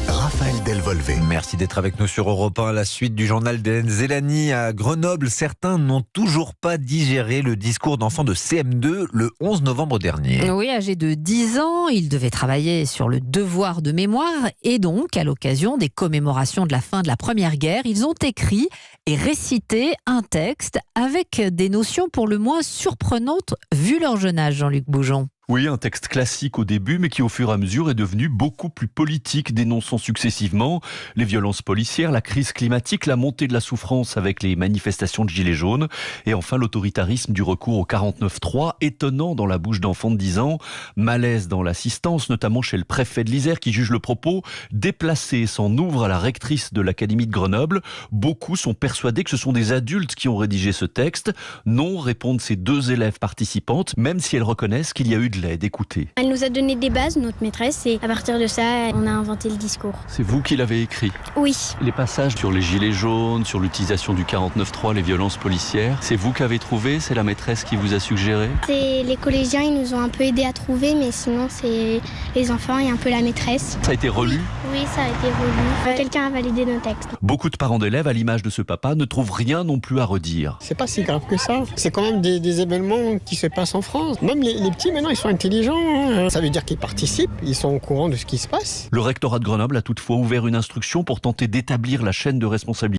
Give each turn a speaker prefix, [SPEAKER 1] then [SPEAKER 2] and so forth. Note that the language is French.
[SPEAKER 1] Raphaël Delvolvé.
[SPEAKER 2] Merci d'être avec nous sur Europe 1 à la suite du journal d'Hélène Zélani. À Grenoble, certains n'ont toujours pas digéré le discours d'enfants de CM2 le 11 novembre dernier.
[SPEAKER 3] Oui, âgé de 10 ans, il devait travailler sur le devoir de mémoire et donc, à l'occasion des commémorations de la fin de la Première Guerre, ils ont écrit et récité un texte avec des notions pour le moins surprenantes vu leur jeune âge, Jean-Luc Boujon.
[SPEAKER 4] Oui, un texte classique au début, mais qui au fur et à mesure est devenu beaucoup plus politique, dénonçant successivement les violences policières, la crise climatique, la montée de la souffrance avec les manifestations de gilets jaunes, et enfin l'autoritarisme du recours au 49.3, étonnant dans la bouche d'enfants de 10 ans, malaise dans l'assistance, notamment chez le préfet de l'Isère qui juge le propos déplacé, s'en ouvre à la rectrice de l'Académie de Grenoble. Beaucoup sont persuadés que ce sont des adultes qui ont rédigé ce texte. Non, répondent ces deux élèves participantes, même si elles reconnaissent qu'il y a eu de l'aide. Écoutez.
[SPEAKER 5] Elle nous a donné des bases, notre maîtresse, et à partir de ça, on a inventé le discours.
[SPEAKER 4] C'est vous qui l'avez écrit?
[SPEAKER 5] Oui.
[SPEAKER 4] Les passages sur les gilets jaunes, sur l'utilisation du 49.3, les violences policières, c'est vous qui avez trouvé? C'est la maîtresse qui vous a suggéré?
[SPEAKER 5] C'est les collégiens, ils nous ont un peu aidés à trouver, mais sinon c'est les enfants et un peu la maîtresse.
[SPEAKER 4] Ça a été relu?
[SPEAKER 5] Oui, ça a été relu. Quelqu'un a validé nos textes.
[SPEAKER 4] Beaucoup de parents d'élèves, à l'image de ce papa, ne trouvent rien non plus à redire.
[SPEAKER 6] C'est pas si grave que ça. C'est quand même des événements qui se passent en France. Même les petits, maintenant, ils sont intelligents. Ça veut dire qu'ils participent, ils sont au courant de ce qui se passe.
[SPEAKER 4] Le rectorat de Grenoble a toutefois ouvert une instruction pour tenter d'établir la chaîne de responsabilité.